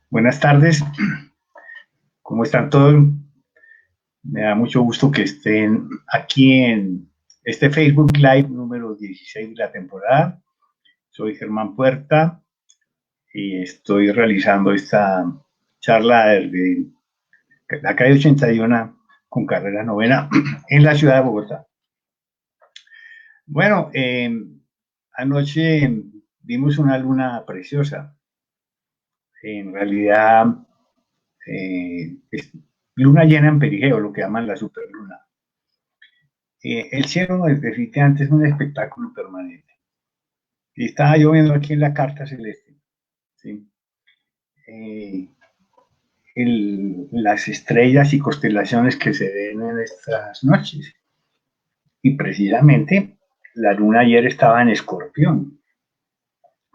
Buenas tardes, ¿cómo están todos? Me da mucho gusto que estén aquí en este Facebook Live número 16 de la temporada. Soy Germán Puerta y estoy realizando esta charla desde la calle 81 con carrera novena en la ciudad de Bogotá. Bueno, anoche vimos una luna preciosa. En realidad, es luna llena en perigeo, lo que llaman la superluna. El cielo definitivamente es un espectáculo permanente. Y estaba yo viendo aquí en la carta celeste, ¿sí? Eh, las estrellas y constelaciones que se ven en estas noches. Y precisamente la luna ayer estaba en Escorpión,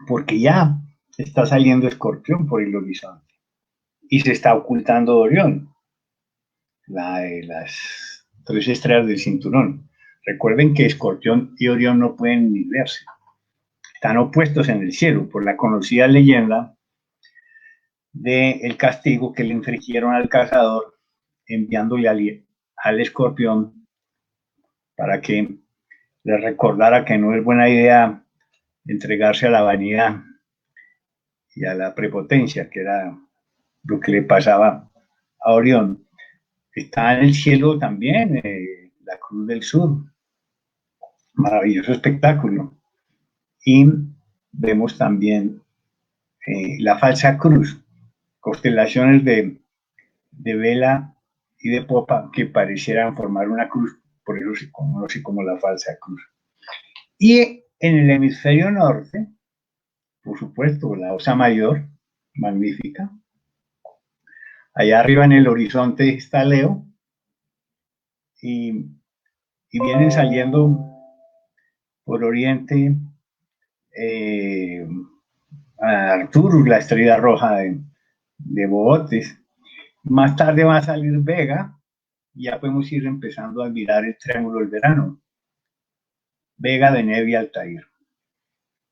porque ya está saliendo Escorpión por el horizonte y se está ocultando Orión, la de las tres estrellas del cinturón. Recuerden que Escorpión y Orión no pueden ni verse, están opuestos en el cielo por la conocida leyenda del castigo que le infligieron al cazador enviándole al escorpión para que le recordara que no es buena idea entregarse a la vanidad y a la prepotencia, que era lo que le pasaba a Orión. Está en el cielo también la Cruz del Sur, maravilloso espectáculo. Y vemos también la falsa cruz, constelaciones de vela y de popa que parecieran formar una cruz, por eso se conoce como la falsa cruz. Y en el hemisferio norte, por supuesto, la Osa Mayor, magnífica. Allá arriba en el horizonte está Leo y, y vienen saliendo por oriente eh, a Arturus, la estrella roja de Bogotes. Más tarde va a salir Vega y ya podemos ir empezando a mirar el triángulo del verano. Vega de Neve y Altair,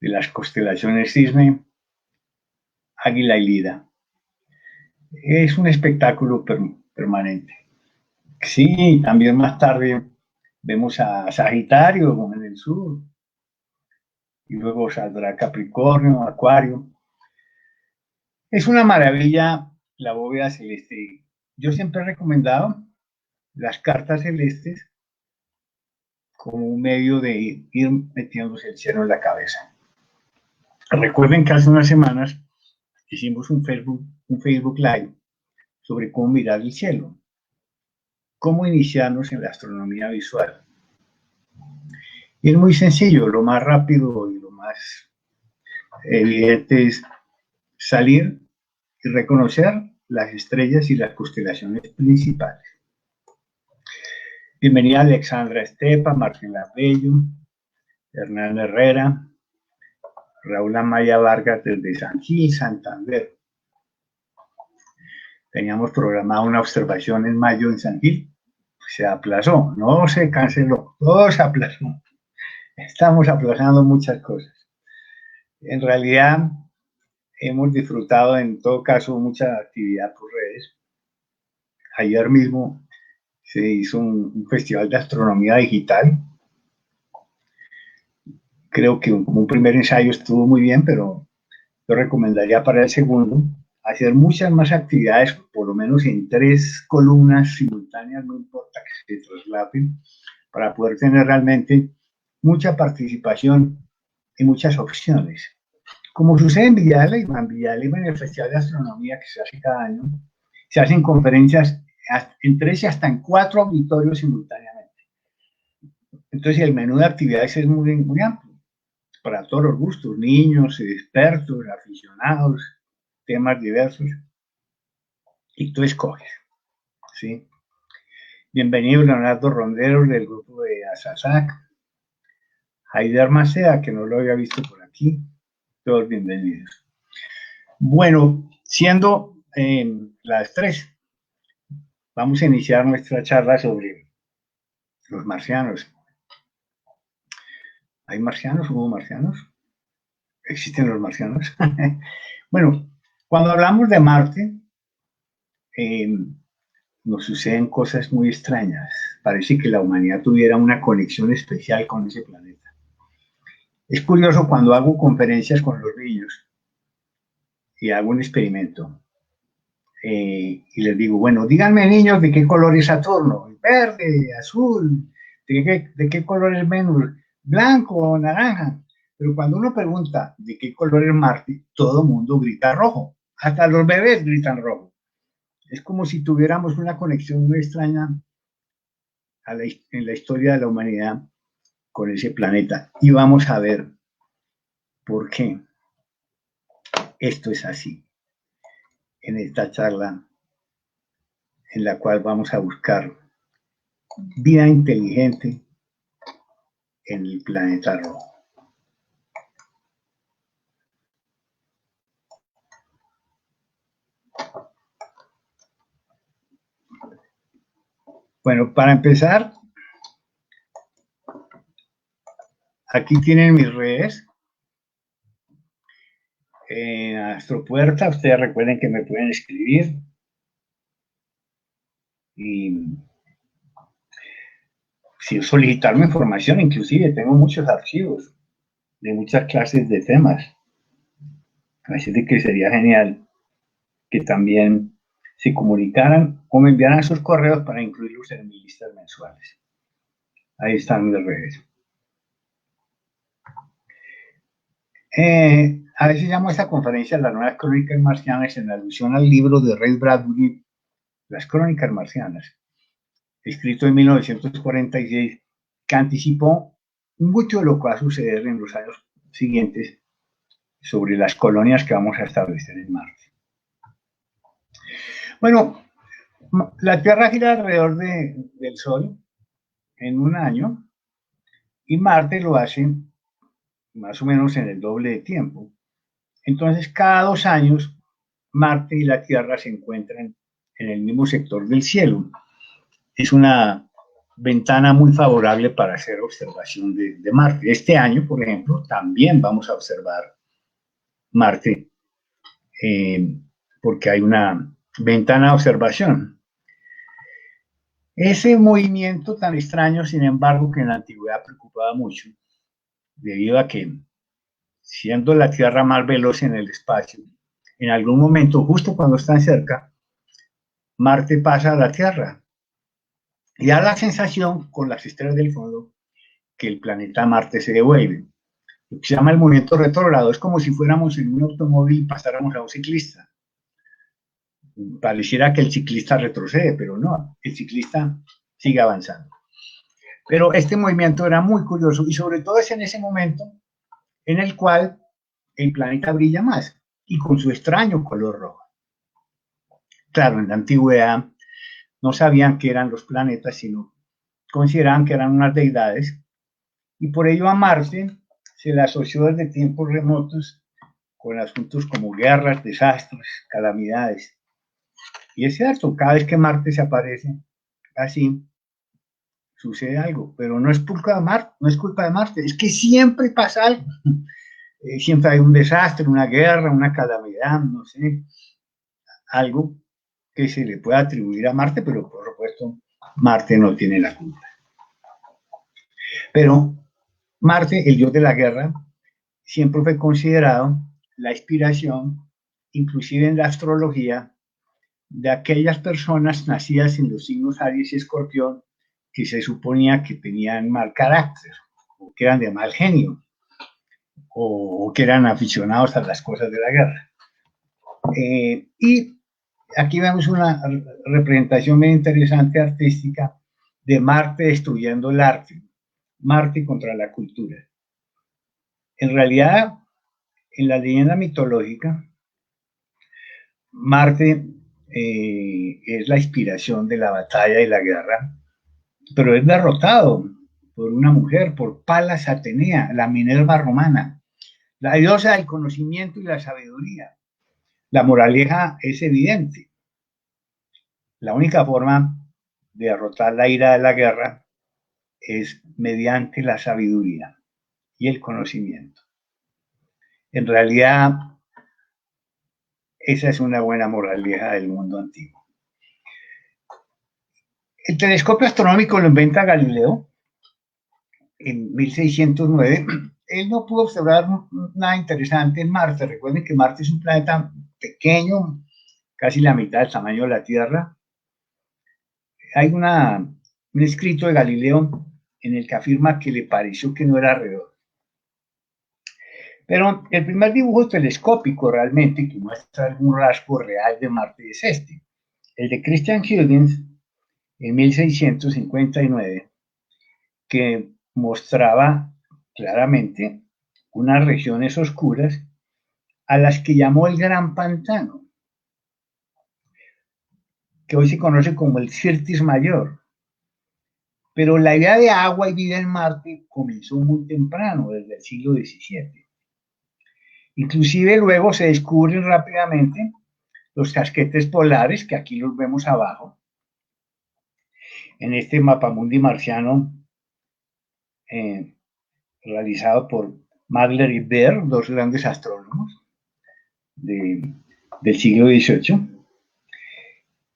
de las constelaciones Cisne, Águila y Lida. Es un espectáculo permanente. Sí, también más tarde vemos a Sagitario en el sur, y luego saldrá Capricornio, Acuario. Es una maravilla la bóveda celeste. Yo siempre he recomendado las cartas celestes como un medio de ir metiéndose el cielo en la cabeza. Recuerden que hace unas semanas hicimos un Facebook Live sobre cómo mirar el cielo, cómo iniciarnos en la astronomía visual. Y es muy sencillo, lo más rápido y lo más evidente es salir y reconocer las estrellas y las constelaciones principales. Bienvenida Alexandra Estepa, Marcela Bello, Hernán Herrera, Raúl Amaya Vargas desde San Gil, Santander. Teníamos programada una observación en mayo en San Gil, se aplazó, no se canceló, todo se aplazó. Estamos aplazando muchas cosas. En realidad, hemos disfrutado en todo caso mucha actividad por redes. Ayer mismo se hizo un festival de astronomía digital. Creo que como un primer ensayo estuvo muy bien, pero yo recomendaría para el segundo hacer muchas más actividades, por lo menos en 3 columnas simultáneas, no importa que se traslapen, para poder tener realmente mucha participación y muchas opciones. Como sucede en Villalba, en el Festival de Astronomía que se hace cada año, se hacen conferencias en 3 y hasta en 4 auditorios simultáneamente. Entonces el menú de actividades es muy amplio, para todos los gustos, niños, expertos, aficionados, temas diversos, y tú escoges, ¿sí? Bienvenido Leonardo Ronderos del grupo de Asasac, Haider Macea, que no lo había visto por aquí, todos bienvenidos. Bueno, siendo las 3, vamos a iniciar nuestra charla sobre los marcianos. ¿Hay marcianos? ¿Hubo marcianos? existen los marcianos. Bueno, cuando hablamos de Marte, eh, nos suceden cosas muy extrañas. Parece que la humanidad tuviera una conexión especial con ese planeta. Es curioso cuando hago conferencias con los niños y hago un experimento y les digo, bueno, díganme niños de qué color es Saturno, verde, azul, de qué color es Venus, blanco o naranja. Pero cuando uno pregunta de qué color es Marte, todo el mundo grita rojo, hasta los bebés gritan rojo. Es como si tuviéramos una conexión muy extraña en la historia de la humanidad con ese planeta. Y vamos a ver por qué esto es así en esta charla en la cual vamos a buscar vida inteligente en el planeta rojo. Bueno, para empezar, aquí tienen mis redes. En Astropuerta, ustedes recuerden que me pueden escribir y si solicitarme información, inclusive tengo muchos archivos de muchas clases de temas. Así de que sería genial que también se comunicaran o me enviaran sus correos para incluirlos en mis listas mensuales. Ahí están mis redes. A veces llamo a esta conferencia Las Nuevas Crónicas Marcianas en alusión al libro de Ray Bradbury, Las Crónicas Marcianas, escrito en 1946, que anticipó mucho de lo que va a suceder en los años siguientes sobre las colonias que vamos a establecer en Marte. Bueno, la Tierra gira alrededor del Sol en un año y Marte lo hace más o menos en el doble de tiempo. Entonces, cada 2 años, Marte y la Tierra se encuentran en el mismo sector del cielo. Es una ventana muy favorable para hacer observación de Marte. Este año, por ejemplo, también vamos a observar Marte porque hay una ventana de observación. Ese movimiento tan extraño, sin embargo, que en la antigüedad preocupaba mucho, debido a que, siendo la Tierra más veloz en el espacio, en algún momento, justo cuando están cerca, Marte pasa a la Tierra y da la sensación, con las estrellas del fondo, que el planeta Marte se devuelve. Lo que se llama el movimiento retrógrado. Es como si fuéramos en un automóvil y pasáramos a un ciclista. Pareciera que el ciclista retrocede, pero no, el ciclista sigue avanzando. Pero este movimiento era muy curioso y sobre todo es en ese momento en el cual el planeta brilla más y con su extraño color rojo. Claro, en la antigüedad no sabían qué eran los planetas, sino consideraban que eran unas deidades y por ello a Marte se le asoció desde tiempos remotos con asuntos como guerras, desastres, calamidades. Y es cierto, cada vez que Marte se aparece así, sucede algo, pero no es culpa de Marte, no es culpa de Marte, es que siempre pasa algo. Siempre hay un desastre, una guerra, una calamidad, no sé, algo que se le puede atribuir a Marte, pero por supuesto Marte no tiene la culpa. Pero Marte, el dios de la guerra, siempre fue considerado la inspiración, inclusive en la astrología, de aquellas personas nacidas en los signos Aries y Escorpión que se suponía que tenían mal carácter o que eran de mal genio o que eran aficionados a las cosas de la guerra. Y aquí vemos una representación muy interesante artística de Marte destruyendo el arte, Marte contra la cultura. En realidad, en la leyenda mitológica, Marte es la inspiración de la batalla y la guerra, pero es derrotado por una mujer, por Palas Atenea, la Minerva romana, la diosa del conocimiento y la sabiduría. La moraleja es evidente. La única forma de derrotar la ira de la guerra es mediante la sabiduría y el conocimiento. En realidad, esa es una buena moraleja del mundo antiguo. El telescopio astronómico lo inventa Galileo en 1609. Él no pudo observar nada interesante en Marte. Recuerden que Marte es un planeta pequeño, casi la mitad del tamaño de la Tierra. Hay un escrito de Galileo en el que afirma que le pareció que no era redondo. Pero el primer dibujo telescópico realmente que muestra algún rasgo real de Marte es este, el de Christian Huygens en 1659, que mostraba claramente unas regiones oscuras a las que llamó el Gran Pantano, que hoy se conoce como el Syrtis Mayor. Pero la idea de agua y vida en Marte comenzó muy temprano, desde el siglo XVII. Inclusive luego se descubren rápidamente los casquetes polares, que aquí los vemos abajo, en este mapamundi marciano realizado por Magler y Baer, dos grandes astrónomos del siglo XVIII.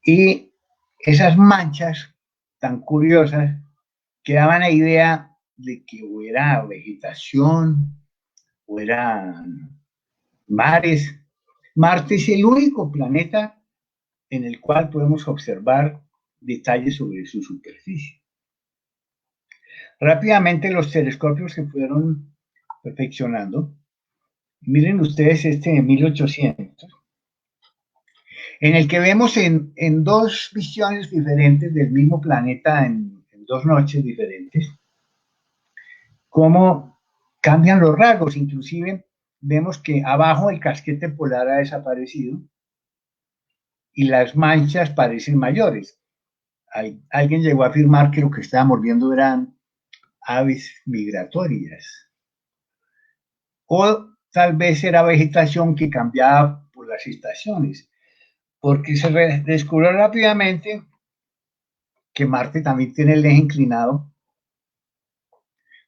Y esas manchas tan curiosas que daban la idea de que o era vegetación o eran mares. Marte es el único planeta en el cual podemos observar detalles sobre su superficie. Rápidamente los telescopios se fueron perfeccionando. Miren ustedes este de 1800, en el que vemos en dos visiones diferentes del mismo planeta en dos noches diferentes, cómo cambian los rasgos. Inclusive vemos que abajo el casquete polar ha desaparecido y las manchas parecen mayores. Alguien llegó a afirmar que lo que estábamos viendo eran aves migratorias. O tal vez era vegetación que cambiaba por las estaciones, porque se descubrió rápidamente que Marte también tiene el eje inclinado,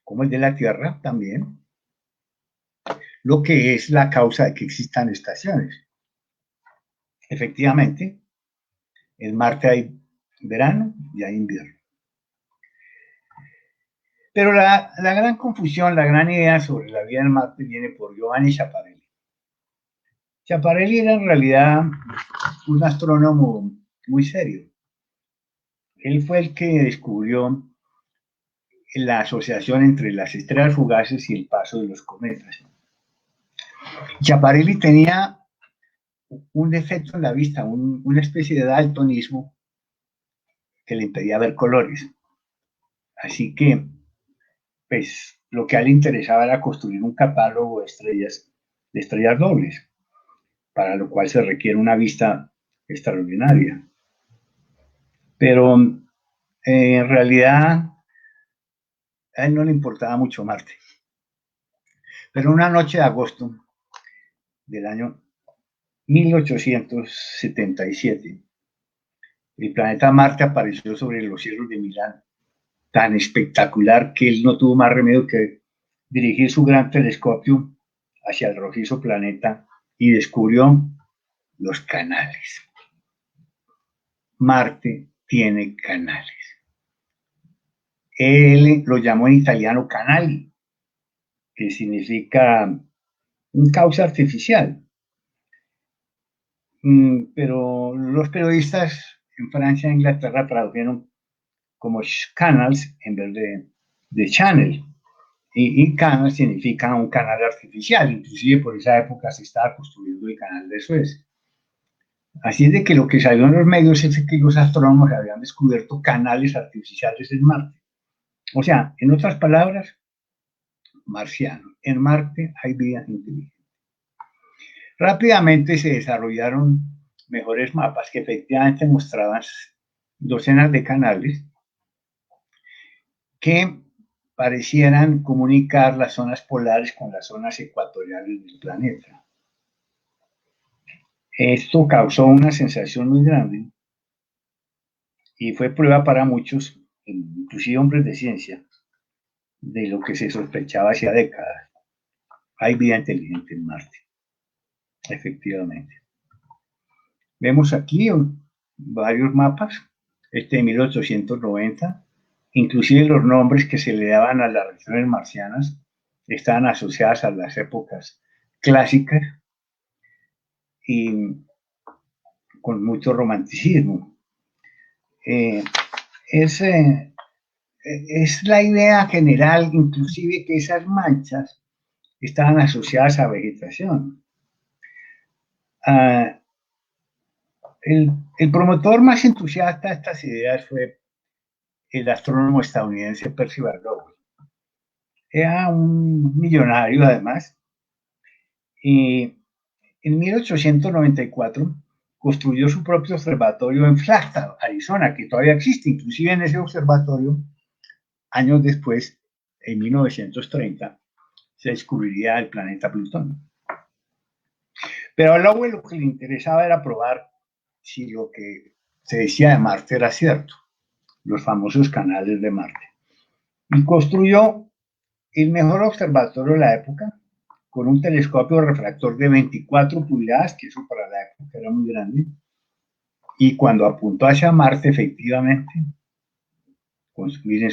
como el de la Tierra también, lo que es la causa de que existan estaciones. Efectivamente, en Marte hay verano y hay invierno. Pero la gran confusión, la gran idea sobre la vida en Marte viene por Giovanni Schiaparelli. Schiaparelli era en realidad un astrónomo muy serio. Él fue el que descubrió la asociación entre las estrellas fugaces y el paso de los cometas. Schiaparelli tenía un defecto en la vista, una especie de daltonismo que le impedía ver colores. Así que, pues, lo que a él le interesaba era construir un catálogo de estrellas dobles, para lo cual se requiere una vista extraordinaria. Pero en realidad a él no le importaba mucho Marte. Pero una noche de agosto del año 1877, el planeta Marte apareció sobre los cielos de Milán, tan espectacular que él no tuvo más remedio que dirigir su gran telescopio hacia el rojizo planeta y descubrió los canales. Marte tiene canales. Él lo llamó en italiano canali, que significa un cauce artificial. Pero los periodistas en Francia e Inglaterra tradujeron como canals en vez de channel. Y canal significa un canal artificial, inclusive por esa época se estaba construyendo el canal de Suez. Así es de que lo que salió en los medios es que los astrónomos habían descubierto canales artificiales en Marte. O sea, en otras palabras, marciano. En Marte hay vida inteligente. Rápidamente se desarrollaron mejores mapas que efectivamente mostraban docenas de canales que parecieran comunicar las zonas polares con las zonas ecuatoriales del planeta. Esto causó una sensación muy grande y fue prueba para muchos, inclusive hombres de ciencia, de lo que se sospechaba hacía décadas. hay vida inteligente en Marte, efectivamente. Vemos aquí varios mapas, este de 1890, inclusive los nombres que se le daban a las regiones marcianas estaban asociadas a las épocas clásicas y con mucho romanticismo. Es la idea general, inclusive, que esas manchas estaban asociadas a vegetación. El promotor más entusiasta de estas ideas fue el astrónomo estadounidense Percival Lowell. Era un millonario, además, y en 1894 construyó su propio observatorio en Flagstaff, Arizona, que todavía existe. Inclusive en ese observatorio, años después, en 1930, se descubriría el planeta Plutón. Pero a Lowell lo que le interesaba era probar si lo que se decía de Marte era cierto, los famosos canales de Marte. Y construyó el mejor observatorio de la época, con un telescopio refractor de 24 pulgadas, que eso para la época era muy grande, y cuando apuntó hacia Marte, efectivamente, construyó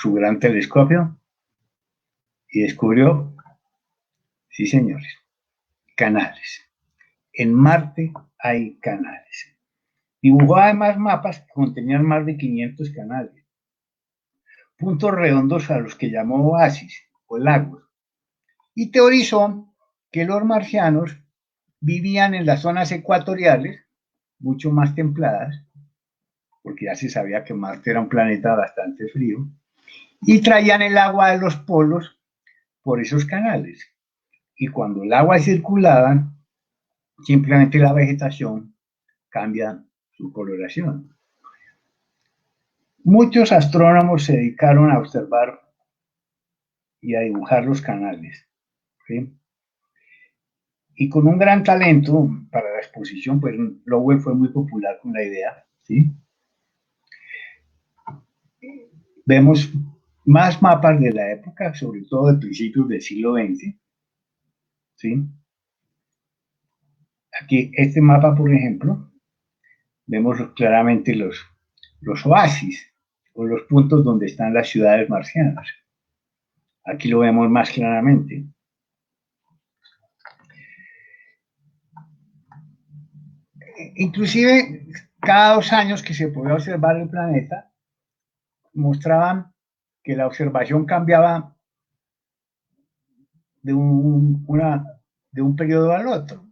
su gran telescopio y descubrió, sí señores, canales. En Marte hay canales. Dibujó además mapas que contenían más de 500 canales, puntos redondos a los que llamó oasis o lagos, y teorizó que los marcianos vivían en las zonas ecuatoriales, mucho más templadas, porque ya se sabía que Marte era un planeta bastante frío, y traían el agua de los polos por esos canales. Y cuando el agua circulaba, simplemente la vegetación cambia su coloración. Muchos astrónomos se dedicaron a observar y a dibujar los canales, ¿sí? Y con un gran talento para la exposición, pues Lowell fue muy popular con la idea, ¿sí? Vemos más mapas de la época, sobre todo de principios del siglo XX, ¿sí? Aquí, este mapa, por ejemplo, vemos claramente los oasis, o los puntos donde están las ciudades marcianas. Aquí lo vemos más claramente. Inclusive, cada 2 años que se podía observar el planeta, mostraban que la observación cambiaba de un periodo al otro.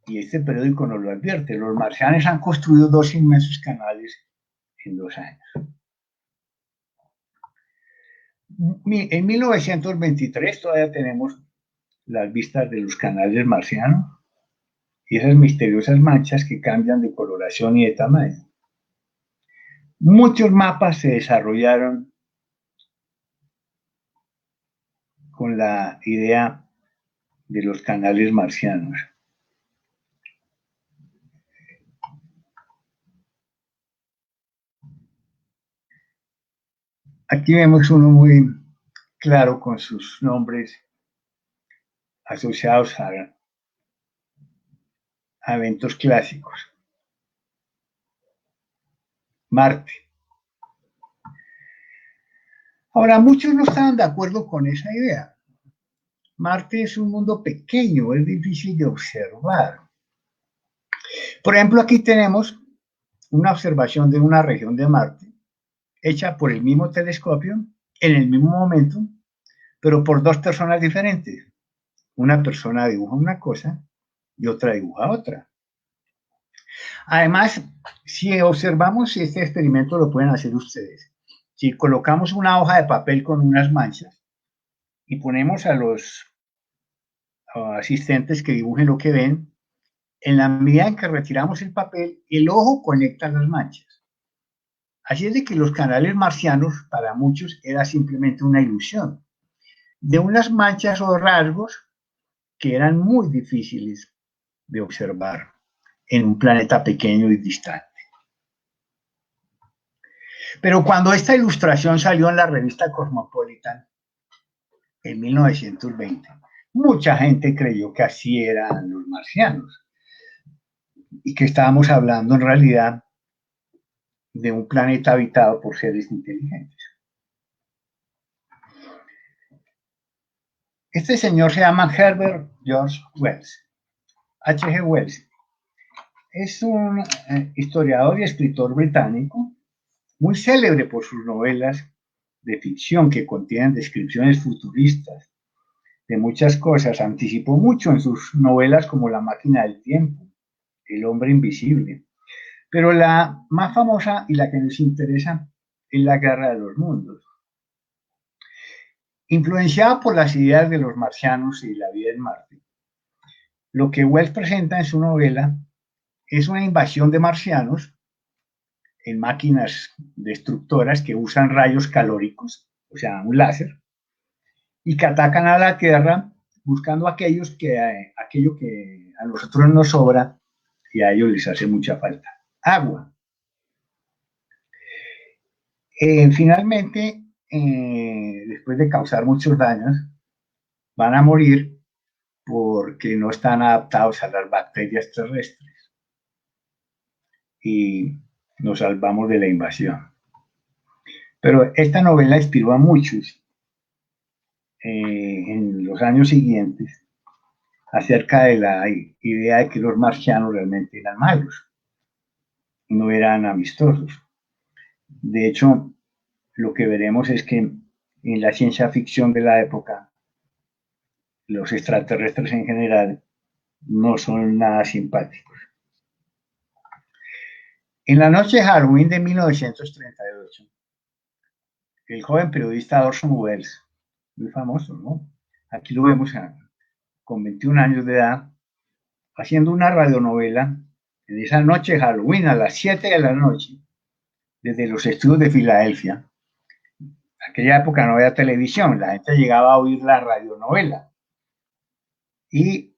Y este periódico nos lo advierte. Los marcianos han construido 2 inmensos canales en 2 años. En 1923 todavía tenemos las vistas de los canales marcianos y esas misteriosas manchas que cambian de coloración y de tamaño. Muchos mapas se desarrollaron con la idea de los canales marcianos. Aquí vemos uno muy claro con sus nombres asociados a eventos clásicos. Marte. Ahora, muchos no estaban de acuerdo con esa idea. Marte es un mundo pequeño, es difícil de observar. Por ejemplo, aquí tenemos una observación de una región de Marte, hecha por el mismo telescopio, en el mismo momento, pero por 2 personas diferentes. Una persona dibuja una cosa y otra dibuja otra. Además, si observamos este experimento, lo pueden hacer ustedes. Si colocamos una hoja de papel con unas manchas y ponemos a los asistentes que dibujen lo que ven, en la medida en que retiramos el papel, el ojo conecta las manchas. Así es de que los canales marcianos, para muchos, era simplemente una ilusión de unas manchas o rasgos que eran muy difíciles de observar en un planeta pequeño y distante. Pero cuando esta ilustración salió en la revista Cosmopolitan, en 1920, mucha gente creyó que así eran los marcianos y que estábamos hablando en realidad de un planeta habitado por seres inteligentes. Este señor se llama Herbert George Wells, H. G. Wells. Es un historiador y escritor británico muy célebre por sus novelas de ficción que contienen descripciones futuristas de muchas cosas. Anticipó mucho en sus novelas como La máquina del tiempo, El hombre invisible. Pero la más famosa y la que nos interesa es La guerra de los mundos. Influenciada por las ideas de los marcianos y la vida en Marte, lo que Wells presenta en su novela es una invasión de marcianos en máquinas destructoras que usan rayos calóricos, o sea, un láser, y que atacan a la Tierra buscando aquello que a nosotros nos sobra y a ellos les hace mucha falta: agua. Finalmente, después de causar muchos daños, van a morir porque no están adaptados a las bacterias terrestres y nos salvamos de la invasión. Pero esta novela inspiró a muchos en los años siguientes acerca de la idea de que los marcianos realmente eran malos, no eran amistosos. De hecho, lo que veremos es que en la ciencia ficción de la época, los extraterrestres en general no son nada simpáticos. En la noche de Halloween de 1938, el joven periodista Orson Welles, muy famoso, ¿no? Aquí lo vemos con 21 años de edad, haciendo una radionovela en esa noche de Halloween a las 7 de la noche, desde los estudios de Filadelfia. En aquella época no había televisión, la gente llegaba a oír la radionovela. Y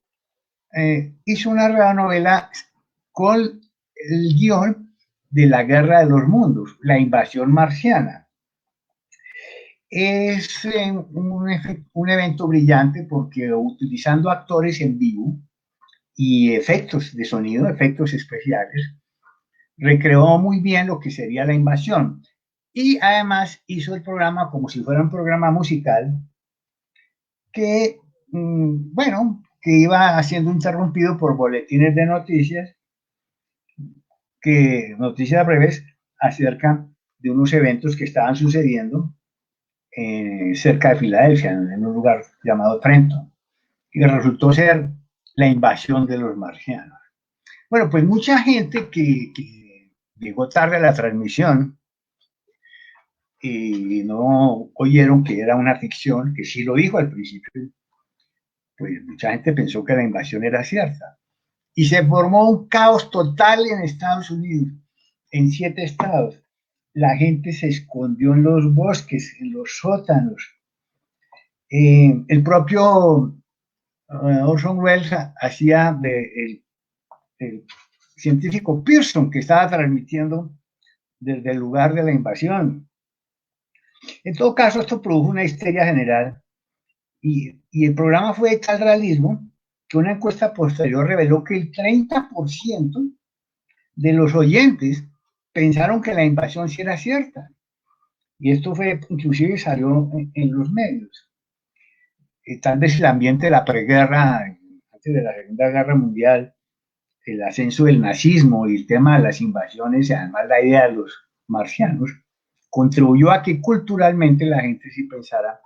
hizo una radionovela con el guión de La guerra de los mundos, la invasión marciana. Es un evento brillante porque utilizando actores en vivo y efectos de sonido, efectos especiales, recreó muy bien lo que sería la invasión. Y además hizo el programa como si fuera un programa musical que, bueno, que iba siendo interrumpido por boletines de noticias, noticias breves acerca de unos eventos que estaban sucediendo cerca de Filadelfia, en un lugar llamado Trenton, y resultó ser la invasión de los marcianos. Bueno, pues mucha gente que llegó tarde a la transmisión y no oyeron que era una ficción, que sí lo dijo al principio, pues mucha gente pensó que la invasión era cierta. Y se formó un caos total en Estados Unidos, en 7 estados. La gente se escondió en los bosques, en los sótanos. El propio Orson Welles hacía el científico Pearson, que estaba transmitiendo desde el lugar de la invasión. En todo caso, esto produjo una histeria general y el programa fue de tal realismo que una encuesta posterior reveló que el 30% de los oyentes pensaron que la invasión sí era cierta. Y esto fue, inclusive salió en los medios. Tal vez el ambiente de la preguerra, antes de la Segunda Guerra Mundial, el ascenso del nazismo y el tema de las invasiones, y además la idea de los marcianos, contribuyó a que culturalmente la gente sí pensara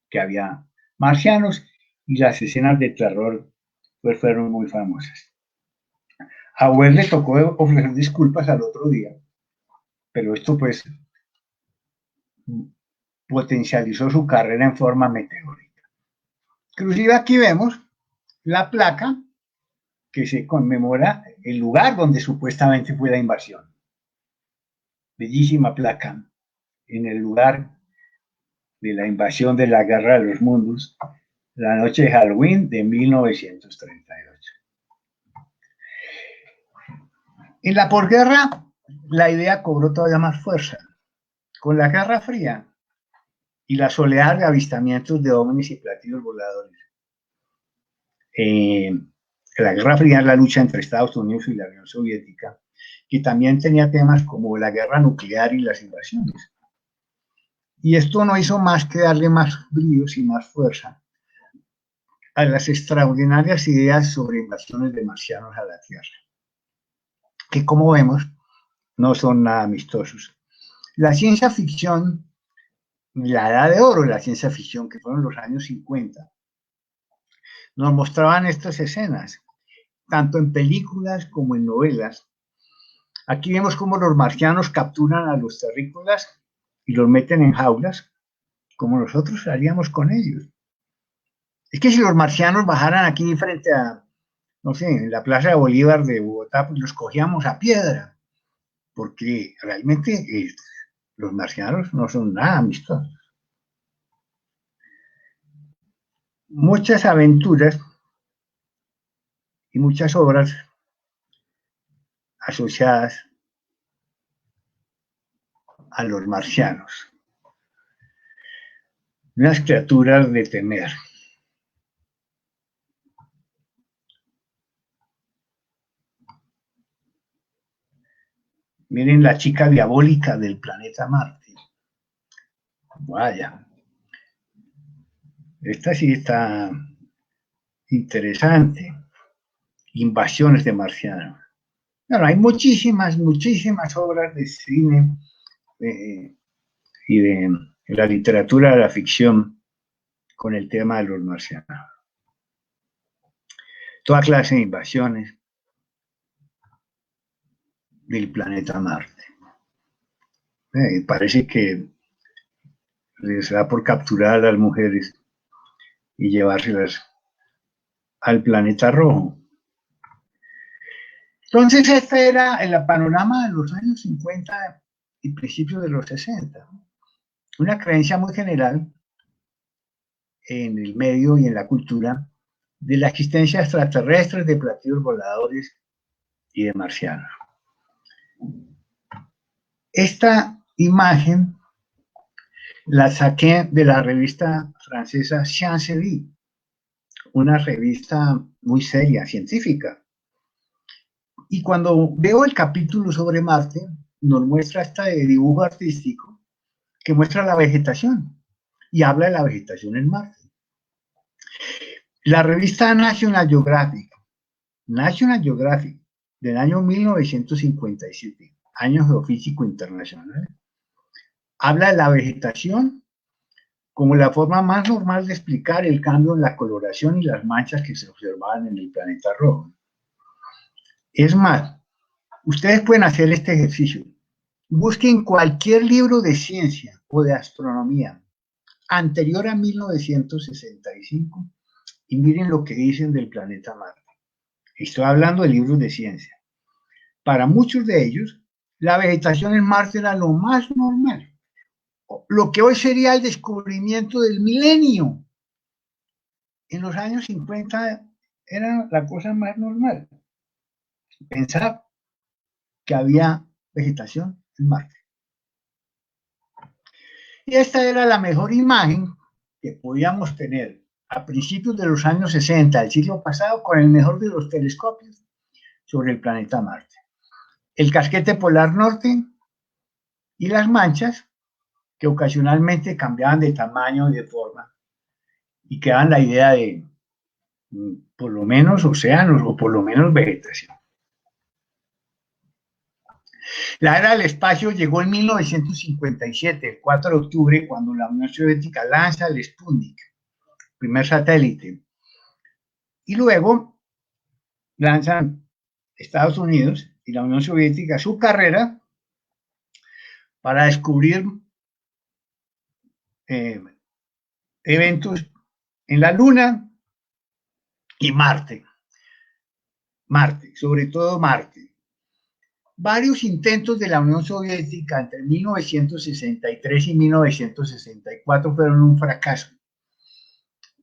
que había marcianos, y las escenas de terror pues fueron muy famosas. A Wells le tocó ofrecer disculpas al otro día, pero esto pues potencializó su carrera en forma meteórica. Inclusive aquí vemos la placa que se conmemora el lugar donde supuestamente fue la invasión. Bellísima placa en el lugar de la invasión de la Guerra de los Mundos, la noche de Halloween de 1938. En la posguerra, la idea cobró todavía más fuerza. Con la Guerra Fría y la oleada de avistamientos de ovnis y platillos voladores, la Guerra Fría, la lucha entre Estados Unidos y la Unión Soviética, que también tenía temas como la guerra nuclear y las invasiones. Y esto no hizo más que darle más bríos y más fuerza a las extraordinarias ideas sobre invasiones de marcianos a la Tierra, que como vemos no son nada amistosos. La ciencia ficción, la edad de oro de la ciencia ficción, que fueron los años 50, nos mostraban estas escenas, tanto en películas como en novelas. Aquí vemos cómo los marcianos capturan a los terrícolas y los meten en jaulas, como nosotros haríamos con ellos. Es que si los marcianos bajaran aquí frente a, no sé, en la Plaza de Bolívar de Bogotá, pues los cogíamos a piedra, porque realmente los marcianos no son nada amistosos. Muchas aventuras y muchas obras asociadas a los marcianos, unas criaturas de temer. Miren la chica diabólica del planeta Marte. Vaya, esta sí está interesante. Invasiones de marcianos. Bueno, hay muchísimas obras de cine y de la literatura de la ficción con el tema de los marcianos. Toda clase de invasiones del planeta Marte. Parece que les da por capturar a las mujeres y llevárselas al planeta rojo. Entonces, este era el panorama de los años 50 y principios de los 60. Una creencia muy general en el medio y en la cultura de la existencia extraterrestre, de platillos voladores y de marcianos. Esta imagen la saqué de la revista francesa Sciences, una revista muy seria, científica. Y cuando veo el capítulo sobre Marte, nos muestra este dibujo artístico que muestra la vegetación y habla de la vegetación en Marte. La revista National Geographic del año 1957, año geofísico internacional, habla de la vegetación como la forma más normal de explicar el cambio en la coloración y las manchas que se observaban en el planeta rojo. Es más, ustedes pueden hacer este ejercicio. Busquen cualquier libro de ciencia o de astronomía anterior a 1965 y miren lo que dicen del planeta Marte. Estoy hablando de libros de ciencia. Para muchos de ellos, la vegetación en Marte era lo más normal. Lo que hoy sería el descubrimiento del milenio. En los años 50 era la cosa más normal. Pensar que había vegetación en Marte. Y esta era la mejor imagen que podíamos tener a principios de los años 60 del siglo pasado con el mejor de los telescopios sobre el planeta Marte. El casquete polar norte y las manchas que ocasionalmente cambiaban de tamaño y de forma y que daban la idea de por lo menos océanos o por lo menos vegetación. La era del espacio llegó en 1957, el 4 de octubre, cuando la Unión Soviética lanza el Sputnik, primer satélite. Y luego lanzan Estados Unidos y la Unión Soviética su carrera para descubrir eventos en la Luna y Marte. Marte, sobre todo Marte. Varios intentos de la Unión Soviética entre 1963 y 1964 fueron un fracaso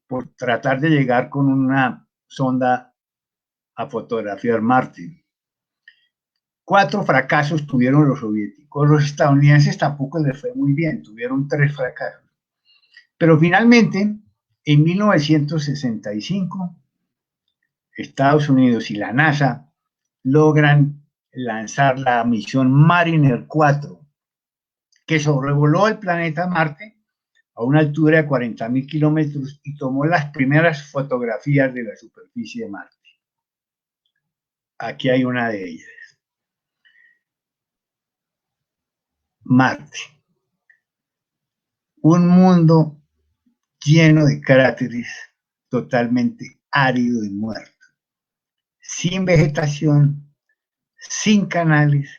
por tratar de llegar con una sonda a fotografiar Marte. 4 fracasos tuvieron los soviéticos. Los estadounidenses tampoco les fue muy bien, tuvieron 3 fracasos. Pero finalmente, en 1965, Estados Unidos y la NASA logran lanzar la misión Mariner 4, que sobrevoló el planeta Marte a una altura de 40.000 kilómetros y tomó las primeras fotografías de la superficie de Marte. Aquí hay una de ellas. Marte. Un mundo lleno de cráteres, totalmente árido y muerto, sin vegetación, sin canales,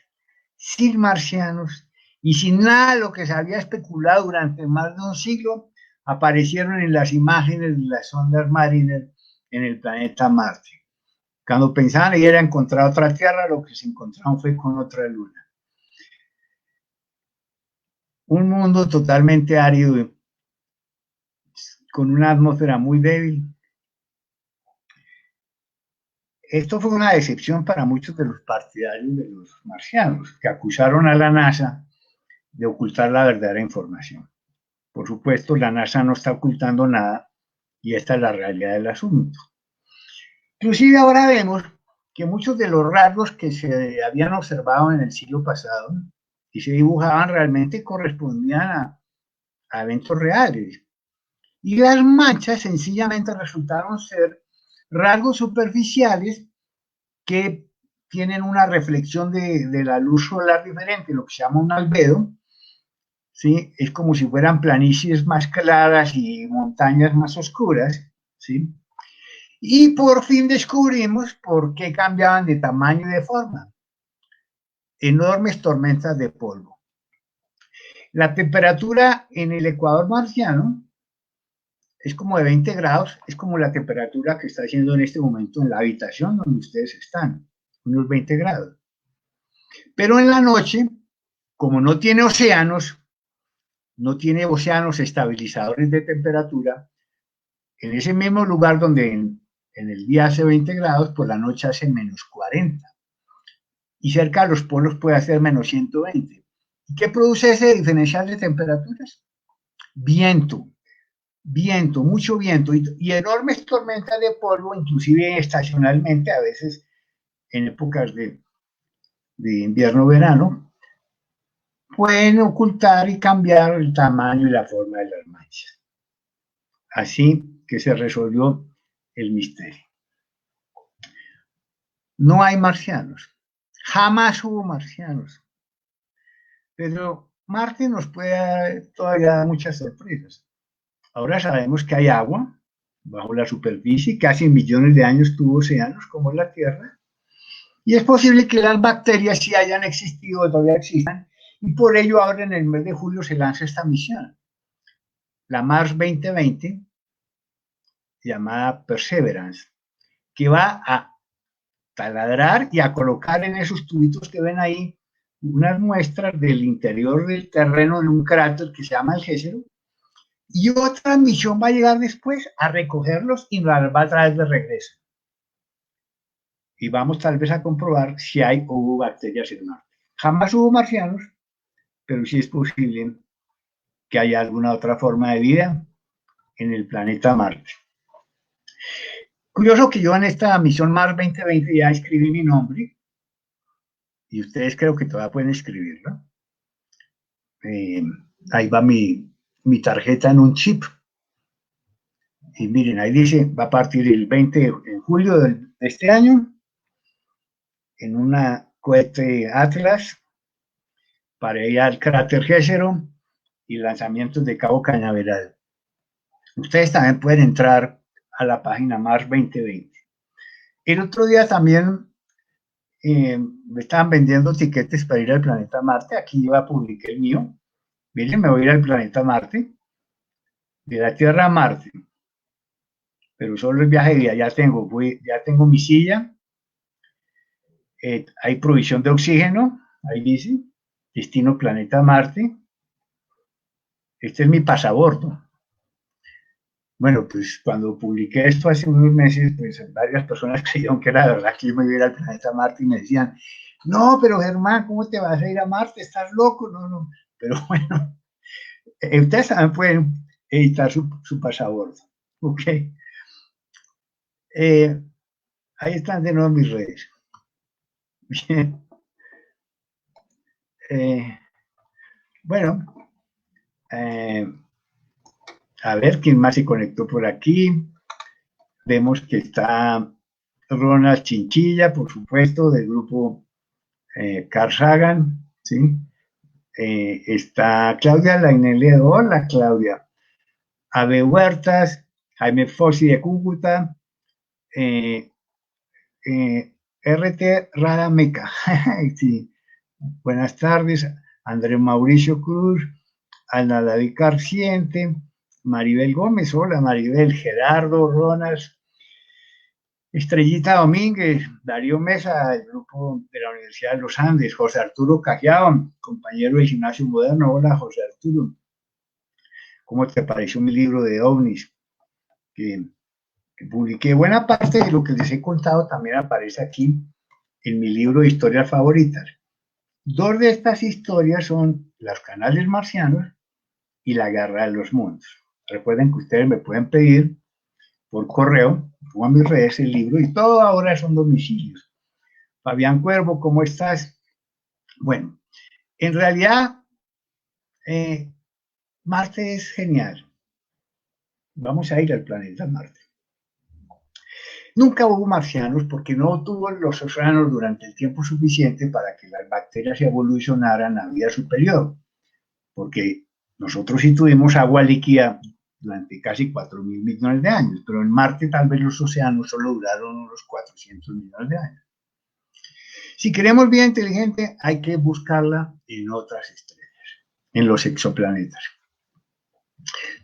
sin marcianos y sin nada de lo que se había especulado durante más de un siglo, aparecieron en las imágenes de las ondas Mariner en el planeta Marte. Cuando pensaban que era encontrar otra Tierra, lo que se encontraron fue con otra luna. Un mundo totalmente árido, con una atmósfera muy débil. Esto fue una decepción para muchos de los partidarios de los marcianos, que acusaron a la NASA de ocultar la verdadera información. Por supuesto, la NASA no está ocultando nada y esta es la realidad del asunto. Inclusive ahora vemos que muchos de los rasgos que se habían observado en el siglo pasado y se dibujaban realmente correspondían a eventos reales. Y las manchas sencillamente resultaron ser rasgos superficiales que tienen una reflexión de la luz solar diferente, lo que se llama un albedo, ¿sí? Es como si fueran planicies más claras y montañas más oscuras, ¿sí? Y por fin descubrimos por qué cambiaban de tamaño y de forma. Enormes tormentas de polvo. La temperatura en el ecuador marciano es como de 20 grados, es como la temperatura que está haciendo en este momento en la habitación donde ustedes están, unos 20 grados. Pero en la noche, como no tiene océanos estabilizadores de temperatura, en ese mismo lugar donde en el día hace 20 grados, por la noche hace menos 40. Y cerca de los polos puede hacer menos 120. ¿Y qué produce ese diferencial de temperaturas? Viento, mucho viento y enormes tormentas de polvo, inclusive estacionalmente, a veces en épocas de invierno-verano, pueden ocultar y cambiar el tamaño y la forma de las manchas. Así que se resolvió el misterio. No hay marcianos, jamás hubo marcianos, pero Marte nos puede todavía dar muchas sorpresas. Ahora sabemos que hay agua bajo la superficie, que hace millones de años tuvo océanos como la Tierra, y es posible que las bacterias sí hayan existido o todavía existan, y por ello ahora en el mes de julio se lanza esta misión, la Mars 2020, llamada Perseverance, que va a taladrar y a colocar en esos tubitos que ven ahí unas muestras del interior del terreno de un cráter que se llama el Jezero, y otra misión va a llegar después a recogerlos y nos va a traer de regreso. Y vamos tal vez a comprobar si hay o hubo bacterias en Marte. Jamás hubo marcianos, pero sí es posible que haya alguna otra forma de vida en el planeta Marte. Curioso que yo en esta misión Mars 2020 ya escribí mi nombre, y ustedes creo que todavía pueden escribirlo. Ahí va mi tarjeta en un chip. Y miren, ahí dice, va a partir el 20 de julio de este año, en una cohete Atlas, para ir al cráter Jezero y lanzamientos de Cabo Cañaveral. Ustedes también pueden entrar a la página Mars 2020. El otro día también me estaban vendiendo tiquetes para ir al planeta Marte. Aquí iba a publicar el mío. Miren, me voy a ir al planeta Marte, de la Tierra a Marte. Pero solo el viaje de día ya tengo mi silla. Hay provisión de oxígeno, ahí dice, destino planeta Marte. Este es mi pasabordo. Bueno, pues cuando publiqué esto hace unos meses, pues varias personas creyeron que era verdad que yo me iba a ir al planeta Marte y me decían, no, pero Germán, ¿cómo te vas a ir a Marte? ¿Estás loco? No. Pero bueno, ustedes también pueden editar su pasabordo, ¿ok? Ahí están de nuevo mis redes. Bien. Bueno, a ver quién más se conectó por aquí. Vemos que está Ronald Chinchilla, por supuesto, del grupo Carl Sagan, ¿sí? Está Claudia Laineledo. Hola, Claudia. Abe Huertas, Jaime Fossi de Cúcuta, eh, RT Rada Meca. Sí. Buenas tardes, Andrés Mauricio Cruz, Ana David Carciente, Maribel Gómez, hola Maribel, Gerardo Ronas, Estrellita Domínguez, Darío Mesa, del grupo de la Universidad de los Andes, José Arturo Cajiao, compañero de Gimnasio Moderno, hola José Arturo, ¿cómo te pareció mi libro de ovnis? Que, que publiqué. Buena parte de lo que les he contado también aparece aquí en mi libro de historias favoritas. Dos de estas historias son Los canales marcianos y La guerra de los mundos. Recuerden que ustedes me pueden pedir por correo, pongo a mis redes el libro y todo ahora son domicilios. Fabián Cuervo, ¿cómo estás? Bueno, en realidad Marte es genial. Vamos a ir al planeta Marte. Nunca hubo marcianos porque no tuvo los océanos durante el tiempo suficiente para que las bacterias evolucionaran a vida superior, porque nosotros sí tuvimos agua líquida durante casi 4.000 millones de años, pero en Marte tal vez los océanos solo duraron unos 400 millones de años. Si queremos vida inteligente, hay que buscarla en otras estrellas, en los exoplanetas.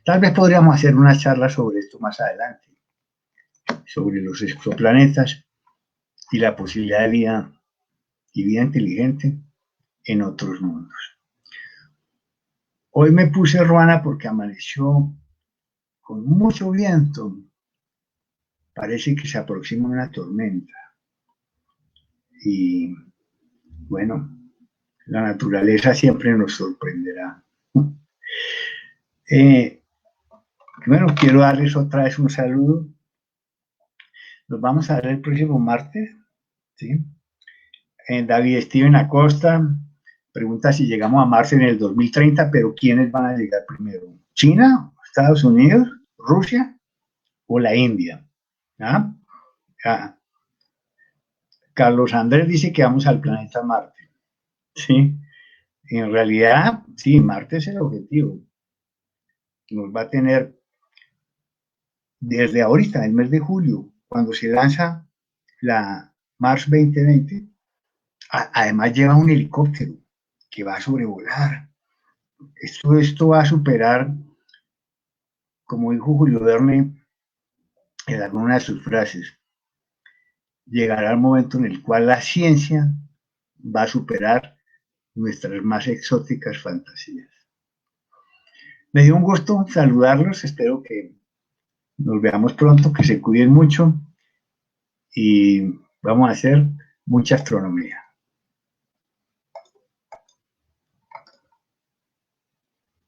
Tal vez podríamos hacer una charla sobre esto más adelante, sobre los exoplanetas y la posibilidad de vida y vida inteligente en otros mundos. Hoy me puse ruana porque amaneció con mucho viento. Parece que se aproxima una tormenta. Y bueno, la naturaleza siempre nos sorprenderá. Bueno, quiero darles otra vez un saludo. Nos vamos a ver el próximo martes, ¿sí? David Steven Acosta pregunta si llegamos a Marte en el 2030, pero ¿quiénes van a llegar primero? ¿China, Estados Unidos, Rusia o la India? ¿Ah? Ah, Carlos Andrés dice que vamos al planeta Marte. Sí, en realidad, sí, Marte es el objetivo. Nos va a tener desde ahorita, el mes de julio, cuando se lanza la Mars 2020, además lleva un helicóptero que va a sobrevolar. Esto va a superar, como dijo Julio Verne en alguna de sus frases, llegará el momento en el cual la ciencia va a superar nuestras más exóticas fantasías. Me dio un gusto saludarlos, espero que nos veamos pronto, que se cuiden mucho y vamos a hacer mucha astronomía.